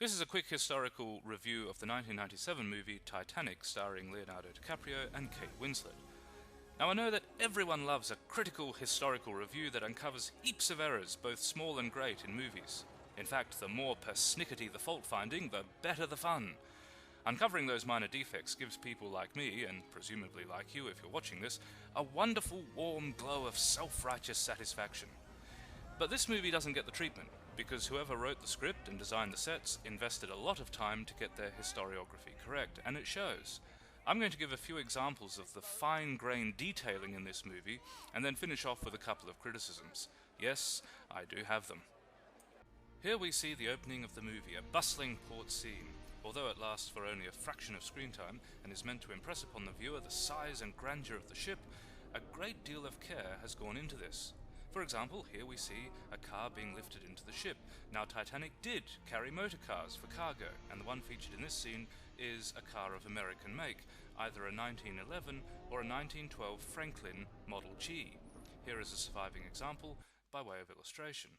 This is a quick historical review of the 1997 movie Titanic, starring Leonardo DiCaprio and Kate Winslet. Now, I know that everyone loves a critical historical review that uncovers heaps of errors, both small and great, in movies. In fact, the more persnickety the fault-finding, the better the fun. Uncovering those minor defects gives people like me, and presumably like you if you're watching this, a wonderful warm glow of self-righteous satisfaction. But this movie doesn't get the treatment, because whoever wrote the script and designed the sets invested a lot of time to get their historiography correct, and it shows. I'm going to give a few examples of the fine-grained detailing in this movie, and then finish off with a couple of criticisms. Yes, I do have them. Here we see the opening of the movie, a bustling port scene. Although it lasts for only a fraction of screen time, and is meant to impress upon the viewer the size and grandeur of the ship, a great deal of care has gone into this. For example, here we see a car being lifted into the ship. Now, Titanic did carry motor cars for cargo, and the one featured in this scene is a car of American make, either a 1911 or a 1912 Franklin Model G. Here is a surviving example by way of illustration.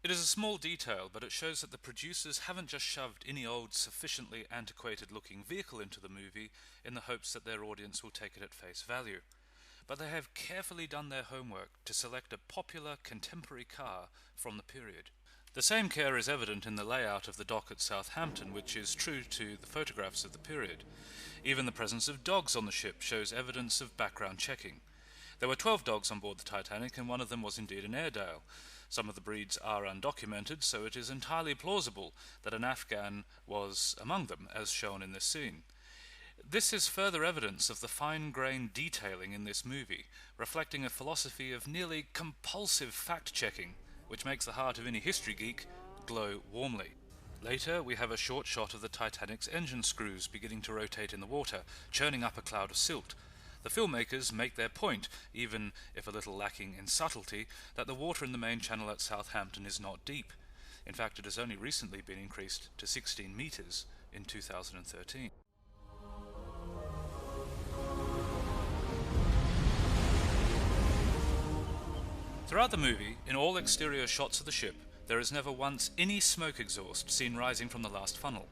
It is a small detail, but it shows that the producers haven't just shoved any old, sufficiently antiquated-looking vehicle into the movie in the hopes that their audience will take it at face value. But they have carefully done their homework to select a popular contemporary car from the period. The same care is evident in the layout of the dock at Southampton, which is true to the photographs of the period. Even the presence of dogs on the ship shows evidence of background checking. There were 12 dogs on board the Titanic, and one of them was indeed an Airedale. Some of the breeds are undocumented, so it is entirely plausible that an Afghan was among them, as shown in this scene. This is further evidence of the fine-grained detailing in this movie, reflecting a philosophy of nearly compulsive fact-checking, which makes the heart of any history geek glow warmly. Later, we have a short shot of the Titanic's engine screws beginning to rotate in the water, churning up a cloud of silt. The filmmakers make their point, even if a little lacking in subtlety, that the water in the main channel at Southampton is not deep. In fact, it has only recently been increased to 16 meters in 2013. Throughout the movie, in all exterior shots of the ship, there is never once any smoke exhaust seen rising from the last funnel.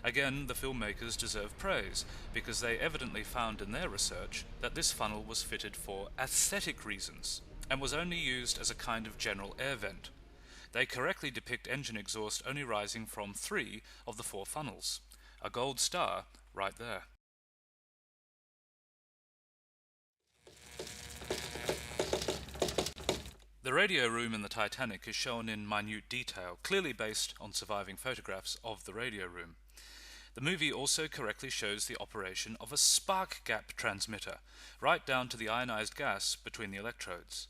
Again, the filmmakers deserve praise, because they evidently found in their research that this funnel was fitted for aesthetic reasons, and was only used as a kind of general air vent. They correctly depict engine exhaust only rising from 3 of the 4 funnels. A gold star right there. The radio room in the Titanic is shown in minute detail, clearly based on surviving photographs of the radio room. The movie also correctly shows the operation of a spark gap transmitter, right down to the ionized gas between the electrodes.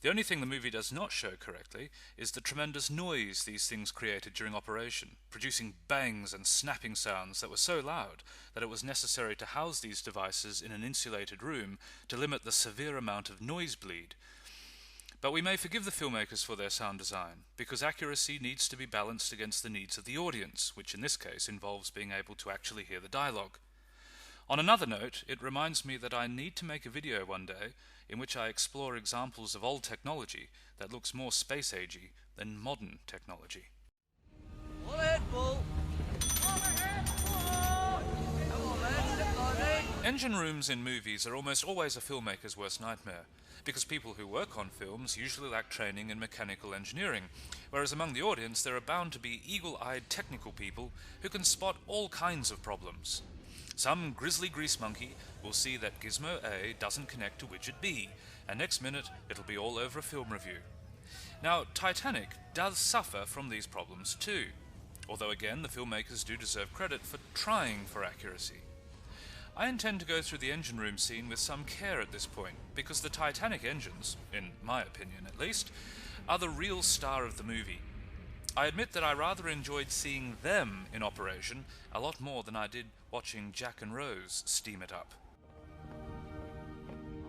The only thing the movie does not show correctly is the tremendous noise these things created during operation, producing bangs and snapping sounds that were so loud that it was necessary to house these devices in an insulated room to limit the severe amount of noise bleed. But we may forgive the filmmakers for their sound design, because accuracy needs to be balanced against the needs of the audience, which in this case involves being able to actually hear the dialogue. On another note, it reminds me that I need to make a video one day in which I explore examples of old technology that looks more space-agey than modern technology. All ahead, Bull! All ahead, Bull! Come on, man, step by me! Engine rooms in movies are almost always a filmmaker's worst nightmare, because people who work on films usually lack training in mechanical engineering, whereas among the audience there are bound to be eagle-eyed technical people who can spot all kinds of problems. Some grisly grease monkey will see that gizmo A doesn't connect to widget B, and next minute it'll be all over a film review. Now, Titanic does suffer from these problems too, although again the filmmakers do deserve credit for trying for accuracy. I intend to go through the engine room scene with some care at this point, because the Titanic engines, in my opinion at least, are the real star of the movie. I admit that I rather enjoyed seeing them in operation a lot more than I did watching Jack and Rose steam it up.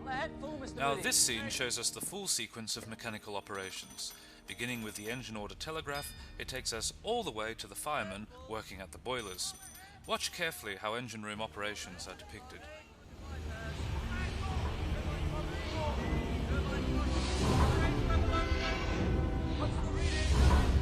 All ahead, full, Mr. Now, Williams. this scene shows us the full sequence of mechanical operations. Beginning with the engine order telegraph, it takes us all the way to the firemen working at the boilers. Watch carefully how engine room operations are depicted. What's the reading?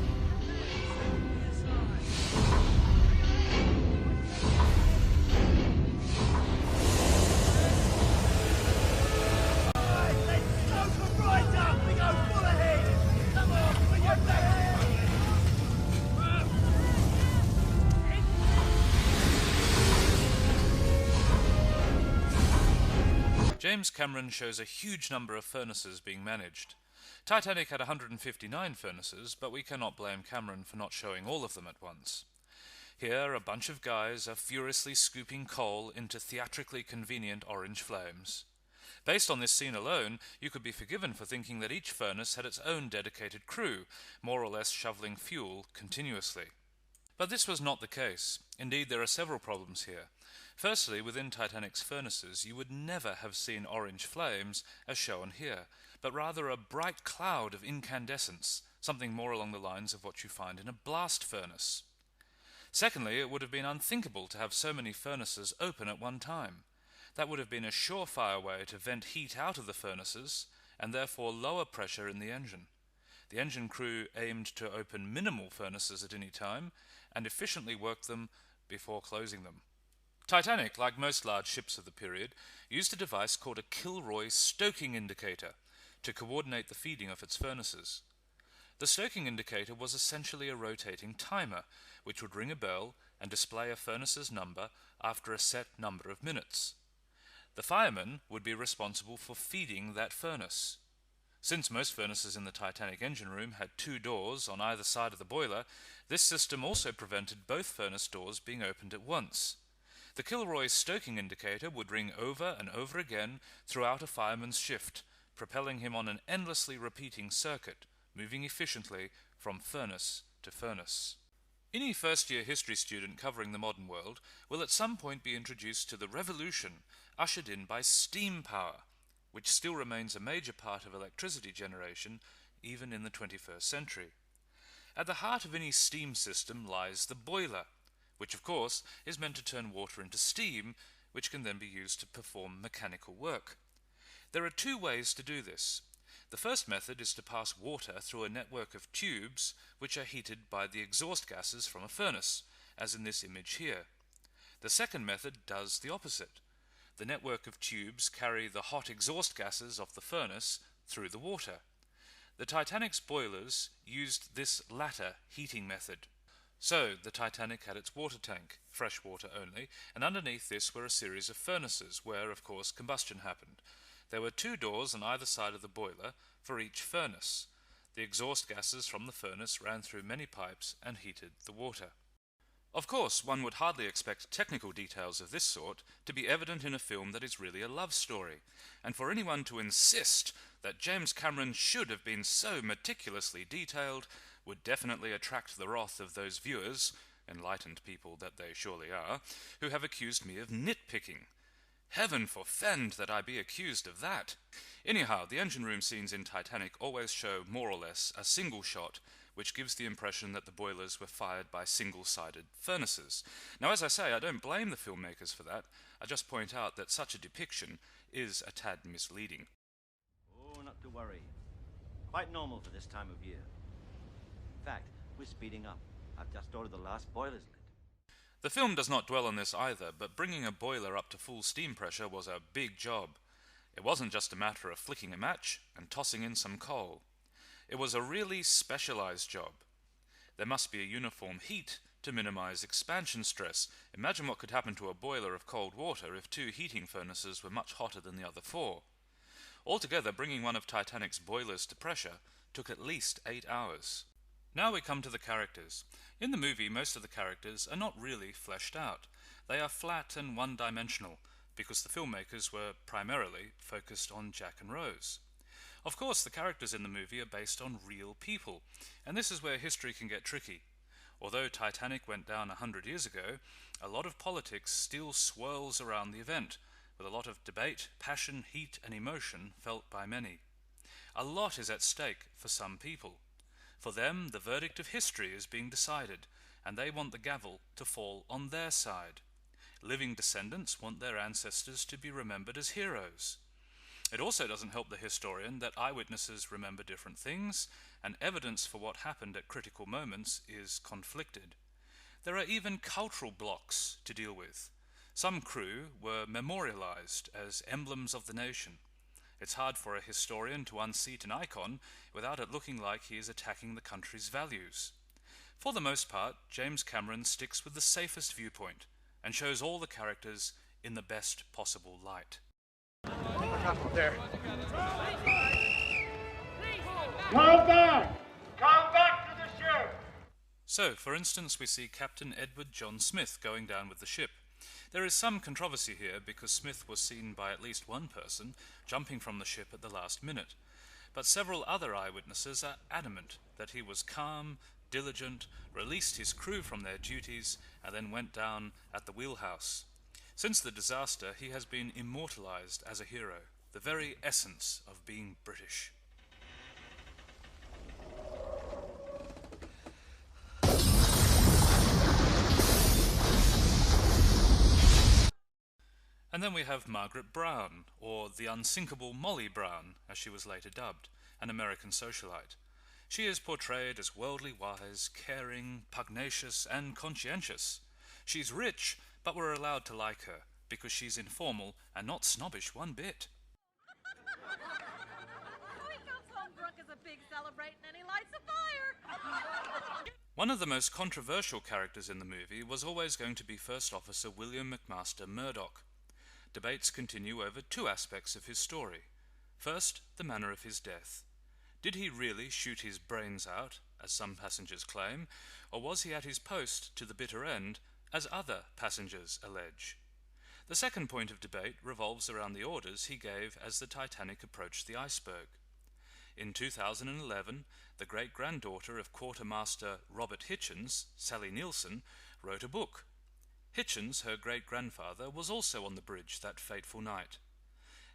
James Cameron shows a huge number of furnaces being managed. Titanic had 159 furnaces, but we cannot blame Cameron for not showing all of them at once. Here, a bunch of guys are furiously scooping coal into theatrically convenient orange flames. Based on this scene alone, you could be forgiven for thinking that each furnace had its own dedicated crew, more or less shoveling fuel continuously. But this was not the case. Indeed, there are several problems here. Firstly, within Titanic's furnaces, you would never have seen orange flames, as shown here, but rather a bright cloud of incandescence, something more along the lines of what you find in a blast furnace. Secondly, it would have been unthinkable to have so many furnaces open at one time. That would have been a surefire way to vent heat out of the furnaces, and therefore lower pressure in the engine. The engine crew aimed to open minimal furnaces at any time, and efficiently work them before closing them. Titanic, like most large ships of the period, used a device called a Kilroy stoking indicator to coordinate the feeding of its furnaces. The stoking indicator was essentially a rotating timer, which would ring a bell and display a furnace's number after a set number of minutes. The fireman would be responsible for feeding that furnace. Since most furnaces in the Titanic engine room had 2 doors on either side of the boiler, this system also prevented both furnace doors being opened at once. The Kilroy stoking indicator would ring over and over again throughout a fireman's shift, propelling him on an endlessly repeating circuit, moving efficiently from furnace to furnace. Any first-year history student covering the modern world will at some point be introduced to the revolution ushered in by steam power, which still remains a major part of electricity generation even in the 21st century. At the heart of any steam system lies the boiler, which of course is meant to turn water into steam, which can then be used to perform mechanical work. There are 2 ways to do this. The first method is to pass water through a network of tubes which are heated by the exhaust gases from a furnace, as in this image here. The second method does the opposite. The network of tubes carry the hot exhaust gases of the furnace through the water. The Titanic's boilers used this latter heating method. So, the Titanic had its water tank, fresh water only, and underneath this were a series of furnaces where, of course, combustion happened. There were 2 doors on either side of the boiler for each furnace. The exhaust gases from the furnace ran through many pipes and heated the water. Of course, one would hardly expect technical details of this sort to be evident in a film that is really a love story, and for anyone to insist that James Cameron should have been so meticulously detailed would definitely attract the wrath of those viewers, enlightened people that they surely are, who have accused me of nitpicking. Heaven forfend that I be accused of that! Anyhow, the engine room scenes in Titanic always show more or less a single shot, which gives the impression that the boilers were fired by single-sided furnaces. Now, as I say, I don't blame the filmmakers for that. I just point out that such a depiction is a tad misleading. Oh, not to worry. Quite normal for this time of year. In fact, we're speeding up. I've just ordered the last boilers lit. The film does not dwell on this either, but bringing a boiler up to full steam pressure was a big job. It wasn't just a matter of flicking a match and tossing in some coal. It was a really specialized job. There must be a uniform heat to minimize expansion stress. Imagine what could happen to a boiler of cold water if 2 heating furnaces were much hotter than the other 4. Altogether, bringing one of Titanic's boilers to pressure took at least 8 hours. Now we come to the characters. In the movie, most of the characters are not really fleshed out. They are flat and one-dimensional, because the filmmakers were primarily focused on Jack and Rose. Of course, the characters in the movie are based on real people, and this is where history can get tricky. Although Titanic went down 100 years ago, a lot of politics still swirls around the event, with a lot of debate, passion, heat, and emotion felt by many. A lot is at stake for some people. For them, the verdict of history is being decided, and they want the gavel to fall on their side. Living descendants want their ancestors to be remembered as heroes. It also doesn't help the historian that eyewitnesses remember different things, and evidence for what happened at critical moments is conflicted. There are even cultural blocks to deal with. Some crew were memorialized as emblems of the nation. It's hard for a historian to unseat an icon without it looking like he is attacking the country's values. For the most part, James Cameron sticks with the safest viewpoint and shows all the characters in the best possible light. Up there. Come back! Come back to the ship! So, for instance, we see Captain Edward John Smith going down with the ship. There is some controversy here because Smith was seen by at least one person jumping from the ship at the last minute. But several other eyewitnesses are adamant that he was calm, diligent, released his crew from their duties, and then went down at the wheelhouse. Since the disaster, he has been immortalized as a hero, the very essence of being British. And then we have Margaret Brown, or the unsinkable Molly Brown, as she was later dubbed, an American socialite. She is portrayed as worldly wise, caring, pugnacious, and conscientious. She's rich, but we're allowed to like her, because she's informal and not snobbish one bit. So he comes home drunk as a pig celebrating and he lights a fire. One of the most controversial characters in the movie was always going to be First Officer William McMaster Murdoch. Debates continue over two aspects of his story. First, the manner of his death. Did he really shoot his brains out, as some passengers claim, or was he at his post to the bitter end, as other passengers allege? The second point of debate revolves around the orders he gave as the Titanic approached the iceberg. In 2011, the great-granddaughter of Quartermaster Robert Hitchens, Sally Nielsen, wrote a book. Hitchens, her great-grandfather, was also on the bridge that fateful night.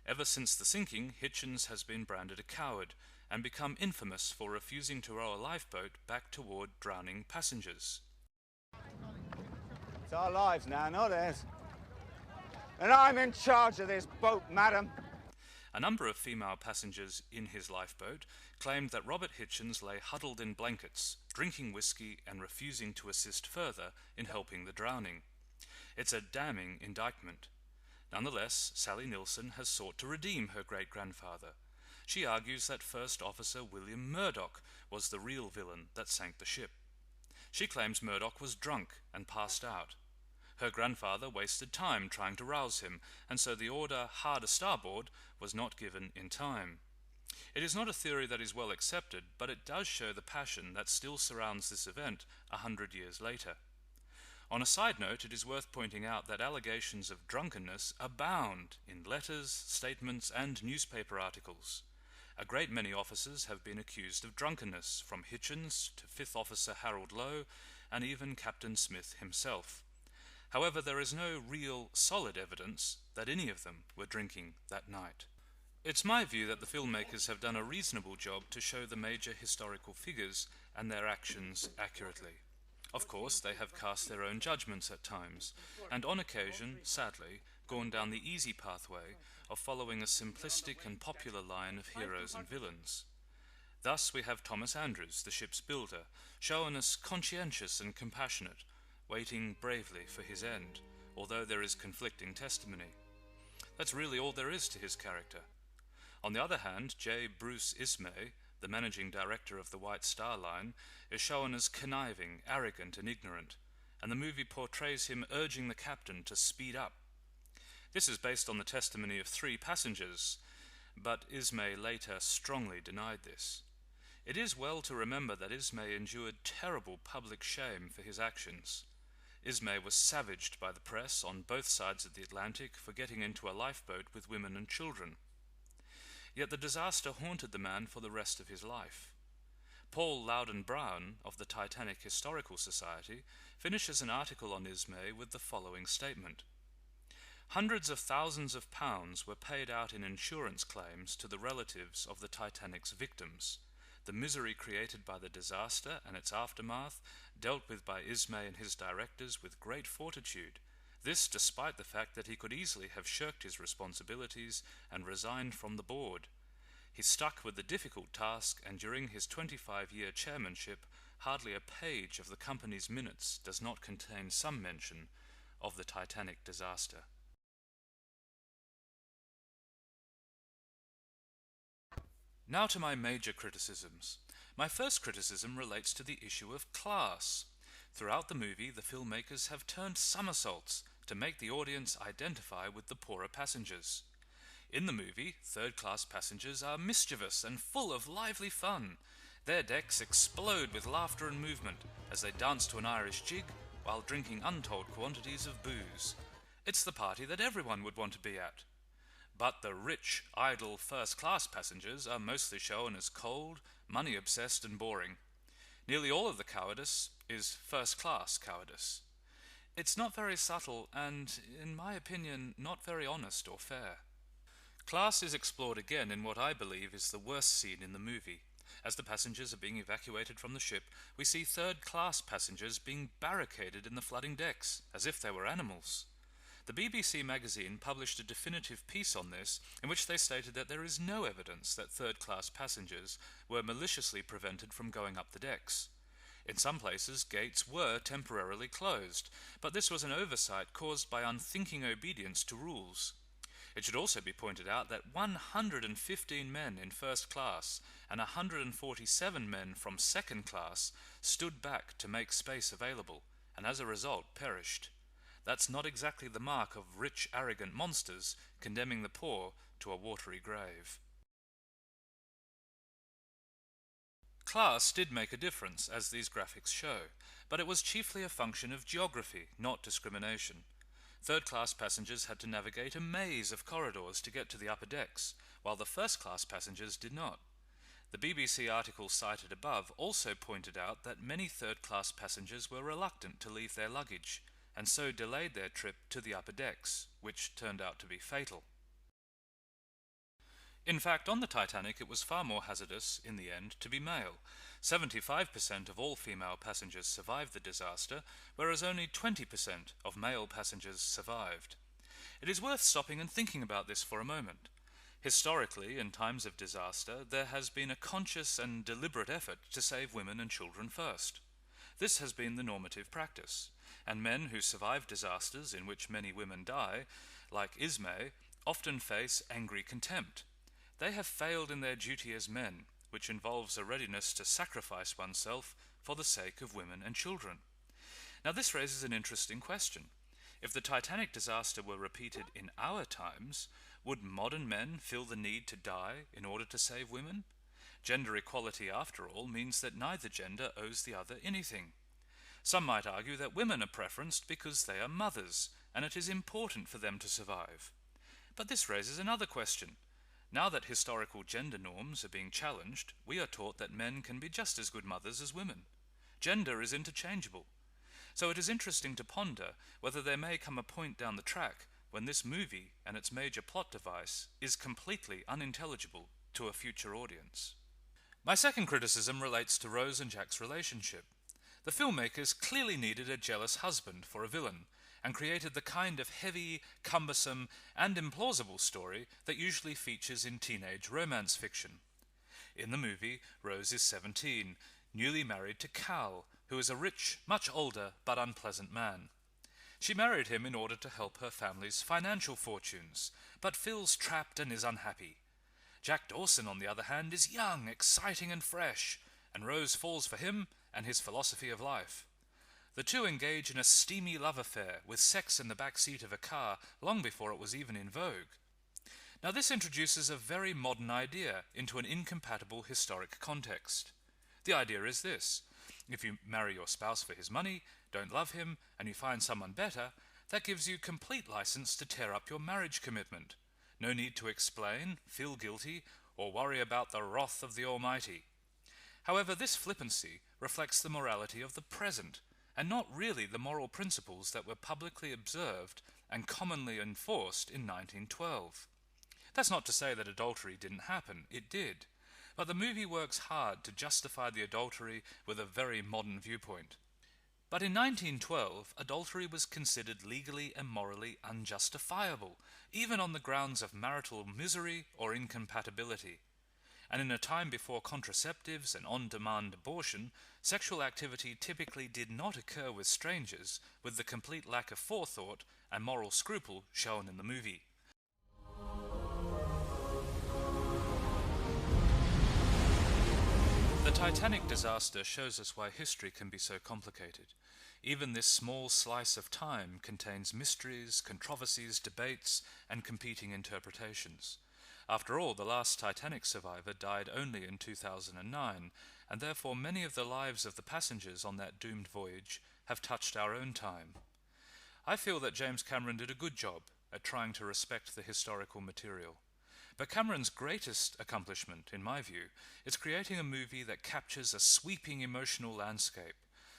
Ever since the sinking, Hitchens has been branded a coward and become infamous for refusing to row a lifeboat back toward drowning passengers. It's our lives now, not theirs. And I'm in charge of this boat, madam. A number of female passengers in his lifeboat claimed that Robert Hitchens lay huddled in blankets, drinking whiskey and refusing to assist further in helping the drowning. It's a damning indictment. Nonetheless, Sally Nielsen has sought to redeem her great-grandfather. She argues that First Officer William Murdoch was the real villain that sank the ship. She claims Murdoch was drunk and passed out. Her grandfather wasted time trying to rouse him, and so the order "hard a starboard" was not given in time. It is not a theory that is well accepted, but it does show the passion that still surrounds this event 100 years later. On a side note, it is worth pointing out that allegations of drunkenness abound in letters, statements, and newspaper articles. A great many officers have been accused of drunkenness, from Hitchens to Fifth Officer Harold Lowe, and even Captain Smith himself. However, there is no real, solid evidence that any of them were drinking that night. It's my view that the filmmakers have done a reasonable job to show the major historical figures and their actions accurately. Of course, they have cast their own judgments at times, and on occasion, sadly, gone down the easy pathway of following a simplistic and popular line of heroes and villains. Thus we have Thomas Andrews, the ship's builder, shown as conscientious and compassionate, waiting bravely for his end, although there is conflicting testimony. That's really all there is to his character. On the other hand, J. Bruce Ismay, the managing director of the White Star Line, is shown as conniving, arrogant, and ignorant, and the movie portrays him urging the captain to speed up. This is based on the testimony of 3 passengers, but Ismay later strongly denied this. It is well to remember that Ismay endured terrible public shame for his actions. Ismay was savaged by the press on both sides of the Atlantic for getting into a lifeboat with women and children. Yet the disaster haunted the man for the rest of his life. Paul Loudon Brown of the Titanic Historical Society finishes an article on Ismay with the following statement. Hundreds of thousands of pounds were paid out in insurance claims to the relatives of the Titanic's victims. The misery created by the disaster and its aftermath dealt with by Ismay and his directors with great fortitude. This despite the fact that he could easily have shirked his responsibilities and resigned from the board. He stuck with the difficult task, and during his 25-year chairmanship, hardly a page of the company's minutes does not contain some mention of the Titanic disaster. Now to my major criticisms. My first criticism relates to the issue of class. Throughout the movie, the filmmakers have turned somersaults to make the audience identify with the poorer passengers. In the movie, third-class passengers are mischievous and full of lively fun. Their decks explode with laughter and movement as they dance to an Irish jig while drinking untold quantities of booze. It's the party that everyone would want to be at. But the rich, idle first-class passengers are mostly shown as cold, money-obsessed and boring. Nearly all of the cowardice is first-class cowardice. It's not very subtle and, in my opinion, not very honest or fair. Class is explored again in what I believe is the worst scene in the movie. As the passengers are being evacuated from the ship, we see third-class passengers being barricaded in the flooding decks, as if they were animals. The BBC magazine published a definitive piece on this, in which they stated that there is no evidence that third-class passengers were maliciously prevented from going up the decks. In some places, gates were temporarily closed, but this was an oversight caused by unthinking obedience to rules. It should also be pointed out that 115 men in first class and 147 men from second class stood back to make space available, and as a result perished. That's not exactly the mark of rich, arrogant monsters condemning the poor to a watery grave. Class did make a difference, as these graphics show, but it was chiefly a function of geography, not discrimination. Third-class passengers had to navigate a maze of corridors to get to the upper decks, while the first-class passengers did not. The BBC article cited above also pointed out that many third-class passengers were reluctant to leave their luggage, and so delayed their trip to the upper decks, which turned out to be fatal. In fact, on the Titanic it was far more hazardous, in the end, to be male. 75% of all female passengers survived the disaster, whereas only 20% of male passengers survived. It is worth stopping and thinking about this for a moment. Historically, in times of disaster, there has been a conscious and deliberate effort to save women and children first. This has been the normative practice, and men who survive disasters in which many women die, like Ismay, often face angry contempt. They have failed in their duty as men, which involves a readiness to sacrifice oneself for the sake of women and children. Now this raises an interesting question. If the Titanic disaster were repeated in our times, would modern men feel the need to die in order to save women? Gender equality, after all, means that neither gender owes the other anything. Some might argue that women are preferenced because they are mothers, and it is important for them to survive. But this raises another question. Now that historical gender norms are being challenged, we are taught that men can be just as good mothers as women. Gender is interchangeable. So it is interesting to ponder whether there may come a point down the track when this movie and its major plot device is completely unintelligible to a future audience. My second criticism relates to Rose and Jack's relationship. The filmmakers clearly needed a jealous husband for a villain, and created the kind of heavy, cumbersome, and implausible story that usually features in teenage romance fiction. In the movie, Rose is 17, newly married to Cal, who is a rich, much older, but unpleasant man. She married him in order to help her family's financial fortunes, but feels trapped and is unhappy. Jack Dawson, on the other hand, is young, exciting, and fresh, and Rose falls for him and his philosophy of life. The two engage in a steamy love affair, with sex in the back seat of a car long before it was even in vogue. Now this introduces a very modern idea into an incompatible historic context. The idea is this: if you marry your spouse for his money, don't love him, and you find someone better, that gives you complete license to tear up your marriage commitment. No need to explain, feel guilty, or worry about the wrath of the Almighty. However, this flippancy reflects the morality of the present, and not really the moral principles that were publicly observed and commonly enforced in 1912. That's not to say that adultery didn't happen, it did, but the movie works hard to justify the adultery with a very modern viewpoint. But in 1912, adultery was considered legally and morally unjustifiable, even on the grounds of marital misery or incompatibility. And in a time before contraceptives and on-demand abortion, sexual activity typically did not occur with strangers, with the complete lack of forethought and moral scruple shown in the movie. The Titanic disaster shows us why history can be so complicated. Even this small slice of time contains mysteries, controversies, debates, and competing interpretations. After all, the last Titanic survivor died only in 2009, and therefore many of the lives of the passengers on that doomed voyage have touched our own time. I feel that James Cameron did a good job at trying to respect the historical material. But Cameron's greatest accomplishment, in my view, is creating a movie that captures a sweeping emotional landscape,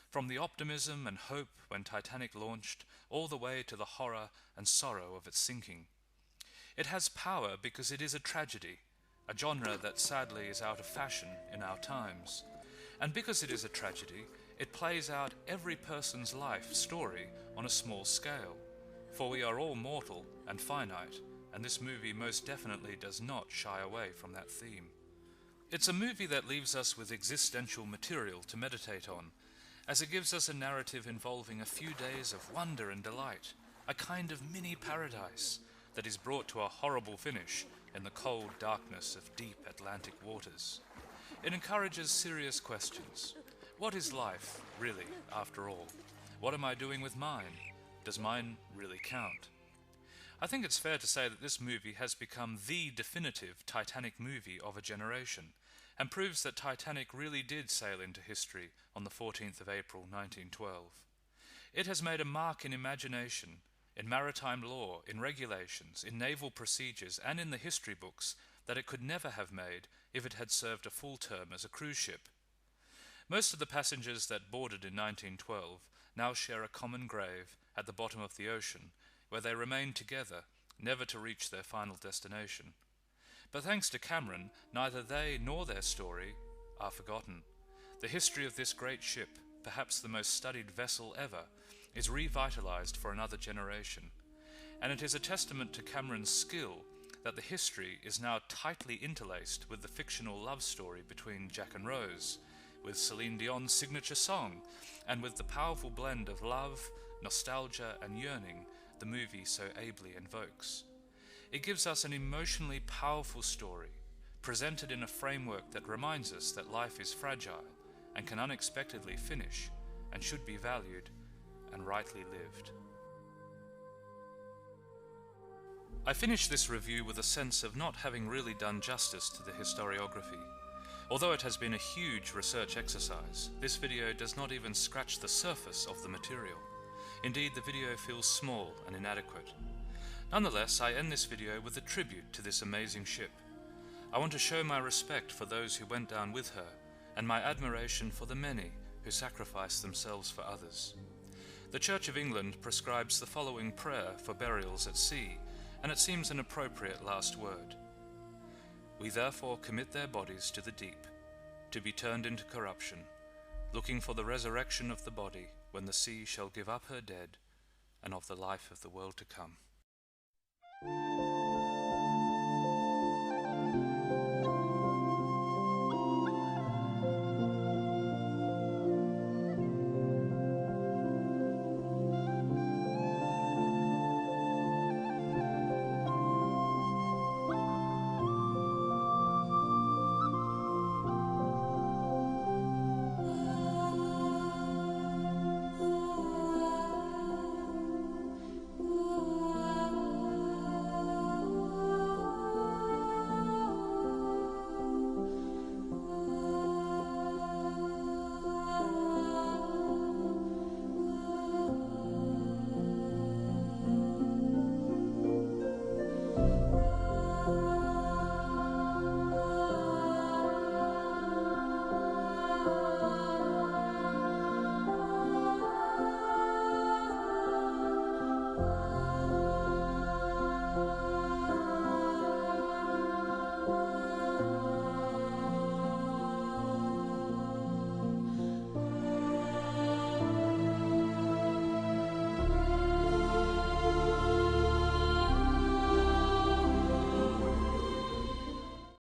from the optimism and hope when Titanic launched, all the way to the horror and sorrow of its sinking. It has power because it is a tragedy, a genre that sadly is out of fashion in our times. And because it is a tragedy, it plays out every person's life story on a small scale. For we are all mortal and finite, and this movie most definitely does not shy away from that theme. It's a movie that leaves us with existential material to meditate on, as it gives us a narrative involving a few days of wonder and delight, a kind of mini paradise that is brought to a horrible finish in the cold darkness of deep Atlantic waters. It encourages serious questions. What is life, really, after all? What am I doing with mine? Does mine really count? I think it's fair to say that this movie has become the definitive Titanic movie of a generation, and proves that Titanic really did sail into history on the 14th of April 1912. It has made a mark in imagination, in maritime law, in regulations, in naval procedures, and in the history books that it could never have made if it had served a full term as a cruise ship. Most of the passengers that boarded in 1912 now share a common grave at the bottom of the ocean, where they remain together, never to reach their final destination. But thanks to Cameron, neither they nor their story are forgotten. The history of this great ship, perhaps the most studied vessel ever, is revitalized for another generation. And it is a testament to Cameron's skill that the history is now tightly interlaced with the fictional love story between Jack and Rose, with Celine Dion's signature song, and with the powerful blend of love, nostalgia, and yearning the movie so ably invokes. It gives us an emotionally powerful story, presented in a framework that reminds us that life is fragile and can unexpectedly finish, and should be valued and rightly lived. I finish this review with a sense of not having really done justice to the historiography. Although it has been a huge research exercise, this video does not even scratch the surface of the material. Indeed, the video feels small and inadequate. Nonetheless, I end this video with a tribute to this amazing ship. I want to show my respect for those who went down with her, and my admiration for the many who sacrificed themselves for others. The Church of England prescribes the following prayer for burials at sea, and it seems an appropriate last word. We therefore commit their bodies to the deep, to be turned into corruption, looking for the resurrection of the body when the sea shall give up her dead, and of the life of the world to come.